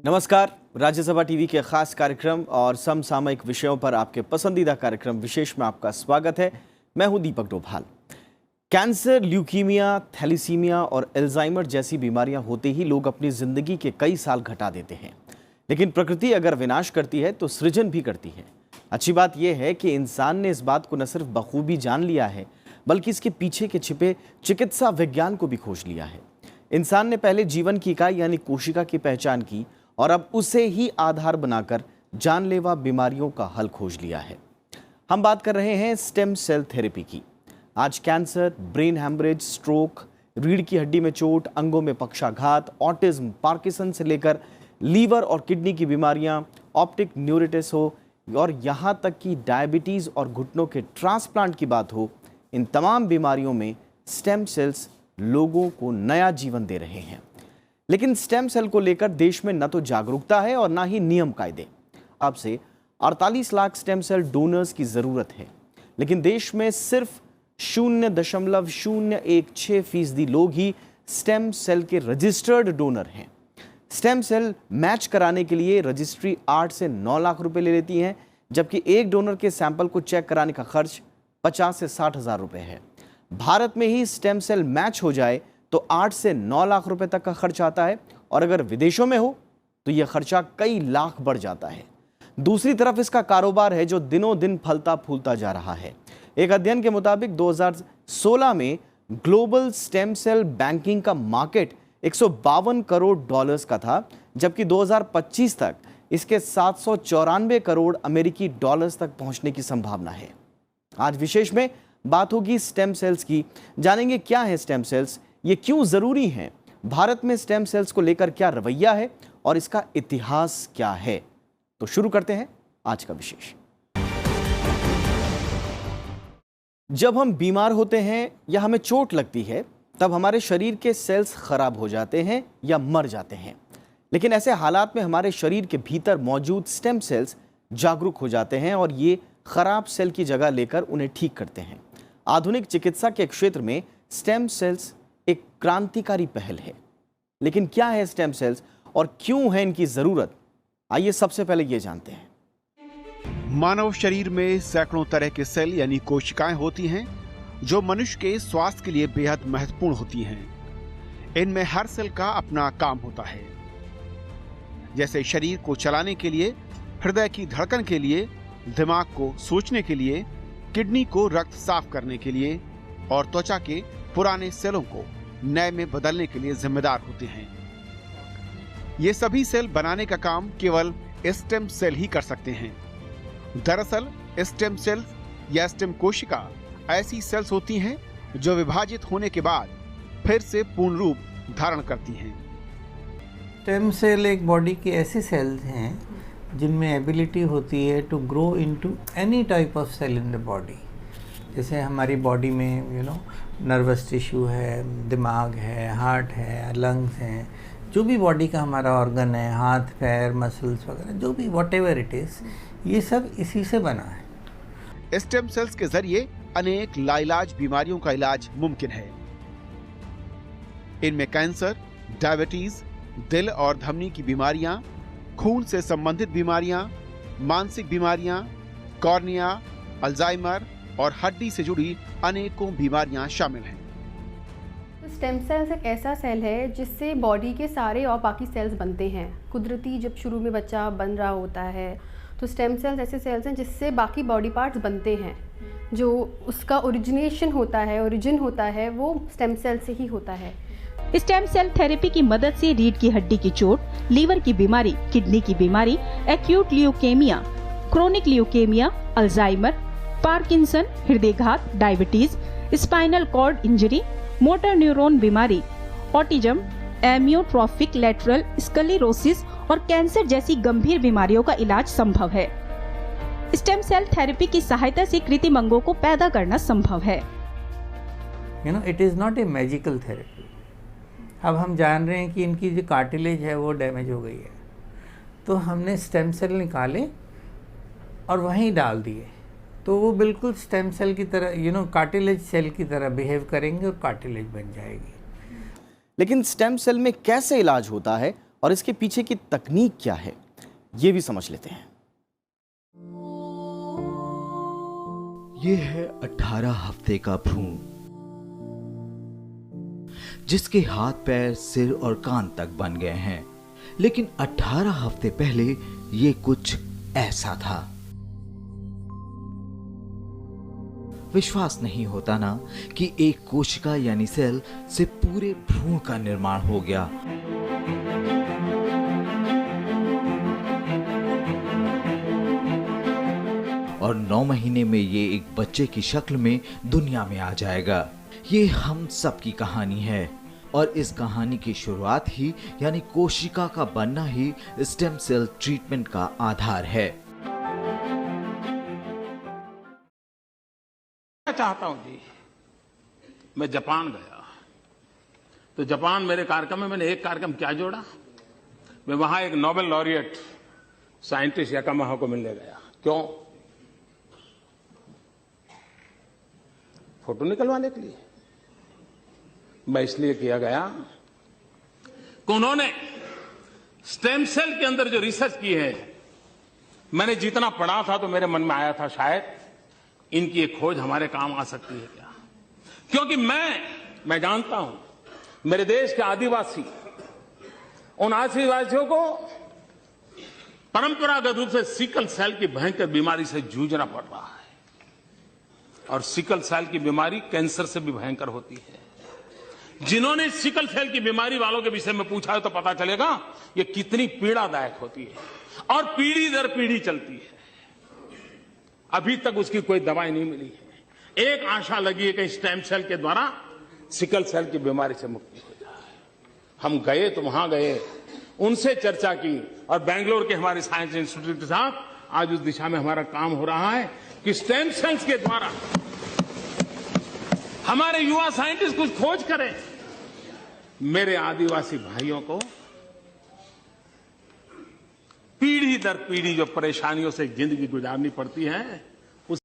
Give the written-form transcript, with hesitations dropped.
नमस्कार। राज्यसभा टीवी के खास कार्यक्रम और समसामयिक विषयों पर आपके पसंदीदा कार्यक्रम विशेष में आपका स्वागत है। मैं हूं दीपक डोभाल। कैंसर, ल्यूकीमिया, थैलीसीमिया और अल्जाइमर जैसी बीमारियां होते ही लोग अपनी जिंदगी के कई साल घटा देते हैं, लेकिन प्रकृति अगर विनाश करती है तो सृजन भी करती है। अच्छी बात यह है कि इंसान ने इस बात को न सिर्फ बखूबी जान लिया है, बल्कि इसके पीछे के छिपे चिकित्सा विज्ञान को भी खोज लिया है। इंसान ने पहले जीवन की इकाई यानी कोशिका की पहचान की और अब उसे ही आधार बनाकर जानलेवा बीमारियों का हल खोज लिया है। हम बात कर रहे हैं स्टेम सेल थेरेपी की। आज कैंसर, ब्रेन हैमरेज, स्ट्रोक, रीढ़ की हड्डी में चोट, अंगों में पक्षाघात, ऑटिज्म, पार्किंसन से लेकर लीवर और किडनी की बीमारियां, ऑप्टिक न्यूरिटिस हो और यहाँ तक कि डायबिटीज़ और घुटनों के ट्रांसप्लांट की बात हो, इन तमाम बीमारियों में स्टेम सेल्स लोगों को नया जीवन दे रहे हैं। लेकिन स्टेम सेल को लेकर देश में न तो जागरूकता है और ना ही नियम कायदे। अब से 48 लाख स्टेम सेल डोनर्स की जरूरत है, लेकिन देश में सिर्फ 0.016% लोग ही स्टेम सेल के रजिस्टर्ड डोनर हैं। स्टेम सेल मैच कराने के लिए रजिस्ट्री 8 से 9 लाख रुपए ले लेती है, जबकि एक डोनर के सैंपल को चेक कराने का खर्च 50 से 60 हजार रुपए है। भारत में ही स्टेम सेल मैच हो जाए तो 8 से 9 लाख रुपए तक का खर्च आता है, और अगर विदेशों में हो तो यह खर्चा कई लाख बढ़ जाता है। दूसरी तरफ इसका कारोबार है जो दिनों दिन फलता फूलता जा रहा है। एक अध्ययन के मुताबिक 2016 में ग्लोबल स्टेम सेल बैंकिंग का मार्केट 152 करोड़ डॉलर्स का था, जबकि 2025 तक इसके 794 करोड़ अमेरिकी डॉलर्स तक पहुंचने की संभावना है। आज विशेष में बात होगी स्टेम सेल्स की। जानेंगे क्या है स्टेम सेल्स, ये क्यों जरूरी हैं, भारत में स्टेम सेल्स को लेकर क्या रवैया है और इसका इतिहास क्या है। तो शुरू करते हैं आज का विशेष। जब हम बीमार होते हैं या हमें चोट लगती है, तब हमारे शरीर के सेल्स खराब हो जाते हैं या मर जाते हैं। लेकिन ऐसे हालात में हमारे शरीर के भीतर मौजूद स्टेम सेल्स जागरूक हो जाते हैं और ये खराब सेल की जगह लेकर उन्हें ठीक करते हैं। आधुनिक चिकित्सा के क्षेत्र में स्टेम सेल्स एक क्रांतिकारी पहल है। लेकिन क्या है स्टेम सेल्स और क्यों है इनकी जरूरत, आइए सबसे पहले ये जानते हैं। मानव शरीर में सैकड़ों तरह के सेल यानी कोशिकाएं होती हैं, जो मनुष्य के स्वास्थ्य के लिए बेहद महत्वपूर्ण होती हैं। इनमें हर सेल का अपना काम होता है, जैसे शरीर को चलाने के लिए, हृदय की धड़कन के लिए, दिमाग को सोचने के लिए, किडनी को रक्त साफ करने के लिए और त्वचा के पुराने सेलों को नए में बदलने के लिए जिम्मेदार होते हैं। ये सभी सेल बनाने का काम केवल स्टेम सेल ही कर सकते हैं। दरअसल स्टेम सेल या स्टेम कोशिका ऐसी सेल्स होती हैं जो विभाजित होने के बाद फिर से पूर्ण रूप धारण करती हैं। स्टेम सेल एक बॉडी की ऐसी सेल्स हैं जिनमें एबिलिटी होती है to grow into any type of cell in the body. जैसे हमारी बॉडी में नर्वस टिश्यू है, दिमाग है, हार्ट है, लंग्स हैं, जो भी बॉडी का हमारा ऑर्गन है, हाथ पैर मसल्स वगैरह, जो भी वॉट एवर इट इज़, ये सब इसी से बना है। स्टेम सेल्स के जरिए अनेक लाइलाज बीमारियों का इलाज मुमकिन है। इनमें कैंसर, डायबिटीज, दिल और धमनी की बीमारियां, खून से संबंधित बीमारियां, मानसिक बीमारियां, कॉर्निया, अल्जाइमर और हड्डी से जुड़ी अनेकों बीमारियां शामिल हैं। स्टेम सेल्स एक ऐसा सेल है जिससे बॉडी के सारे और बाकी सेल्स बनते हैं। कुदरती जब शुरू में बच्चा बन रहा होता है तो स्टेम सेल्स ऐसे सेल्स हैं जिससे बाकी बॉडी पार्ट्स बनते हैं। जो उसका ओरिजिन होता है वो स्टेम सेल से ही होता है। स्टेम सेल थेरेपी की मदद से रीढ़ की हड्डी की चोट, लीवर की बीमारी, किडनी की बीमारी, acute leukaemia, chronic leukaemia, Alzheimer, Parkinson, हृदयघात, diabetes, spinal cord injury, motor neuron बीमारी, ऑटिज्म, एमियोट्रोफिक लेटरल स्क्लेरोसिस और कैंसर जैसी गंभीर बीमारियों का इलाज संभव है। स्टेम सेल थेरेपी की सहायता से कृत्रिम अंगों को पैदा करना संभव है। It is not a magical therapy. अब हम जान रहे हैं कि इनकी जो कार्टिलेज है वो डैमेज हो गई है, तो हमने स्टेम सेल निकाले और वहीं डाल दिए, तो वो बिल्कुल स्टेम सेल की तरह कार्टिलेज सेल की तरह बिहेव करेंगे और कार्टिलेज बन जाएगी। लेकिन स्टेम सेल में कैसे इलाज होता है और इसके पीछे की तकनीक क्या है, ये भी समझ लेते हैं। ये है 18 हफ्ते का भ्रूण, जिसके हाथ पैर, सिर और कान तक बन गए हैं। लेकिन 18 हफ्ते पहले ये कुछ ऐसा था। विश्वास नहीं होता ना कि एक कोशिका यानी सेल से पूरे भ्रूण का निर्माण हो गया। और 9 महीने में ये एक बच्चे की शक्ल में दुनिया में आ जाएगा। ये हम सब की कहानी है और इस कहानी की शुरुआत ही यानी कोशिका का बनना ही स्टेम सेल ट्रीटमेंट का आधार है। मैं चाहता हूं जी, मैं जापान गया तो जापान मेरे कार्यक्रम में मैंने एक कार्यक्रम क्या जोड़ा, मैं वहां एक नोबेल लॉरिएट साइंटिस्ट याकामाहा को मिलने गया। क्यों? फोटो निकलवाने के लिए। मैं इसलिए किया गया कि उन्होंने स्टेम सेल के अंदर जो रिसर्च की है, मैंने जितना पढ़ा था तो मेरे मन में आया था शायद इनकी एक खोज हमारे काम आ सकती है क्या। क्योंकि मैं जानता हूं मेरे देश के आदिवासी, उन आदिवासियों को परंपरागत रूप से सिकल सेल की भयंकर बीमारी से जूझना पड़ रहा है और सिकल सेल की बीमारी कैंसर से भी भयंकर होती है। जिन्होंने सिकल सेल की बीमारी वालों के विषय में पूछा है तो पता चलेगा ये कितनी पीड़ादायक होती है और पीढ़ी दर पीढ़ी चलती है। अभी तक उसकी कोई दवाई नहीं मिली है। एक आशा लगी है कि स्टेम सेल के द्वारा सिकल सेल की बीमारी से मुक्ति हो जाए। हम गए तो वहां गए, उनसे चर्चा की और बेंगलोर के हमारे साइंस इंस्टीट्यूट के साथ आज उस दिशा में हमारा काम हो रहा है कि स्टेम सेल्स के द्वारा हमारे युवा साइंटिस्ट कुछ खोज करें। मेरे आदिवासी भाइयों को पीढ़ी दर पीढ़ी जो परेशानियों से जिंदगी गुजारनी पड़ती है,